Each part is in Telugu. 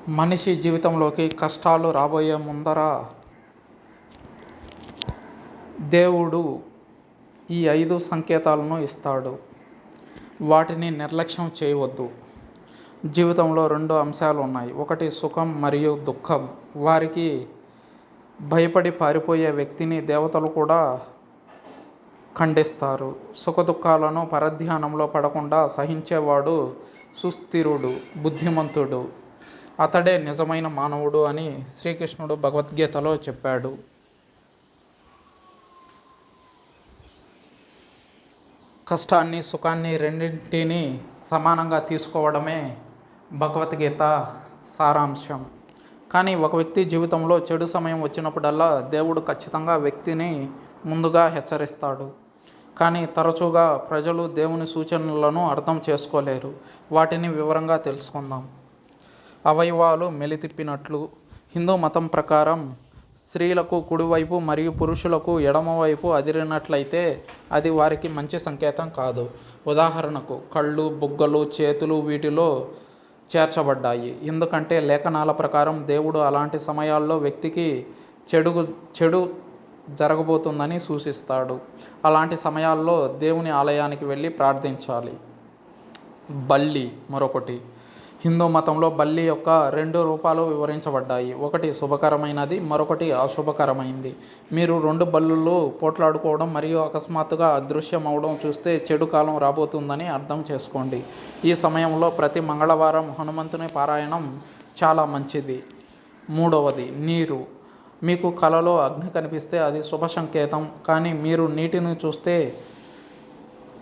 మనిషి జీవితంలోకి కష్టాలు రాబోయే ముందర దేవుడు ఈ 5 సంకేతాలను ఇస్తాడు. వాటిని నిర్లక్ష్యం చేయవద్దు. జీవితంలో 2 అంశాలు ఉన్నాయి. ఒకటి సుఖం మరియు దుఃఖం. వారికి భయపడి పారిపోయే వ్యక్తిని దేవతలు కూడా ఖండిస్తారు. సుఖదుఖాలను పరధ్యానంలో పడకుండా సహించేవాడు సుస్థిరుడు, బుద్ధిమంతుడు. అతడే నిజమైన మానవుడు అని శ్రీకృష్ణుడు భగవద్గీతలో చెప్పాడు. కష్టాన్ని, సుఖాన్ని రెండింటినీ సమానంగా తీసుకోవడమే భగవద్గీత సారాంశం. కానీ ఒక వ్యక్తి జీవితంలో చెడు సమయం వచ్చినప్పుడల్లా దేవుడు ఖచ్చితంగా వ్యక్తిని ముందుగా హెచ్చరిస్తాడు. కానీ తరచుగా ప్రజలు దేవుని సూచనలను అర్థం చేసుకోలేరు. వాటిని వివరంగా తెలుసుకుందాం. అవయవాలు మెలితిప్పినట్లు. హిందూ మతం ప్రకారం స్త్రీలకు కుడివైపు మరియు పురుషులకు ఎడమవైపు అదిరినట్లయితే అది వారికి మంచి సంకేతం కాదు. ఉదాహరణకు కళ్ళు, బుగ్గలు, చేతులు వీటిలో చేర్చబడ్డాయి. ఎందుకంటే లేఖనాల ప్రకారం దేవుడు అలాంటి సమయాల్లో వ్యక్తికి చెడు జరగబోతుందని సూచిస్తాడు. అలాంటి సమయాల్లో దేవుని ఆలయానికి వెళ్ళి ప్రార్థించాలి. బల్లి మరొకటి. హిందూ మతంలో బల్లి యొక్క 2 రూపాలు వివరించబడ్డాయి. ఒకటి శుభకరమైనది, మరొకటి అశుభకరమైంది. మీరు 2 బల్లులు పోట్లాడుకోవడం మరియు అకస్మాత్తుగా అదృశ్యమవడం చూస్తే చెడు కాలం రాబోతుందని అర్థం చేసుకోండి. ఈ సమయంలో ప్రతి మంగళవారం హనుమంతుని పారాయణం చాలా మంచిది. 3వది నీరు. మీకు కలలో అగ్ని కనిపిస్తే అది శుభ సంకేతం. కానీ మీరు నీటిని చూస్తే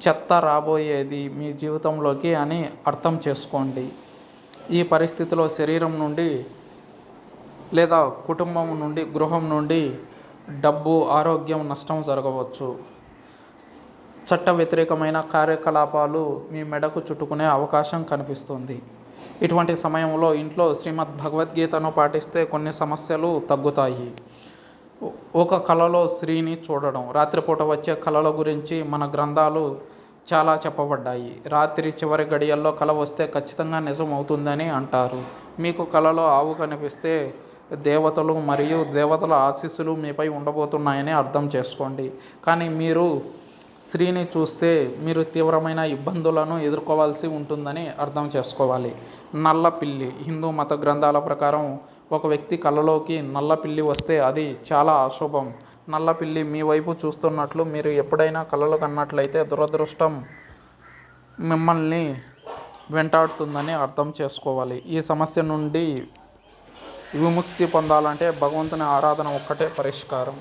చెత్త రాబోయేది మీ జీవితంలోకి అని అర్థం చేసుకోండి. ఈ పరిస్థితిలో శరీరం నుండి లేదా కుటుంబం నుండి, గృహం నుండి డబ్బు, ఆరోగ్యం నష్టం జరగవచ్చు. చట్ట వ్యతిరేకమైన కార్యకలాపాలు మీ మెడకు చుట్టుకునే అవకాశం కనిపిస్తుంది. ఇటువంటి సమయంలో ఇంట్లో శ్రీమద్ భగవద్గీతను పాటిస్తే కొన్ని సమస్యలు తగ్గుతాయి. ఒక కలలో స్త్రీని చూడడం. రాత్రిపూట వచ్చే కలల గురించి మన గ్రంథాలు చాలా చెప్పబడ్డాయి. రాత్రి చివరి గడియల్లో కల వస్తే ఖచ్చితంగా నిజం అవుతుందని అంటారు. మీకు కలలో ఆవు కనిపిస్తే దేవతలు మరియు దేవతల ఆశీస్సులు మీపై ఉండబోతున్నాయని అర్థం చేసుకోండి. కానీ మీరు స్త్రీని చూస్తే మీరు తీవ్రమైన ఇబ్బందులను ఎదుర్కోవాల్సి ఉంటుందని అర్థం చేసుకోవాలి. నల్ల పిల్లి. హిందూ మత గ్రంథాల ప్రకారం ఒక వ్యక్తి కలలోకి నల్ల పిల్లి వస్తే అది చాలా అశుభం. నల్ల పిల్లి మీ వైపు చూస్తున్నట్లు మీరు ఎప్పుడైనా కలలు కన్నట్లయితే దురదృష్టం మిమ్మల్ని వెంటాడుతుందని అర్థం చేసుకోవాలి. ఈ సమస్య నుండి విముక్తి పొందాలంటే భగవంతుని ఆరాధన ఒక్కటే పరిష్కారం.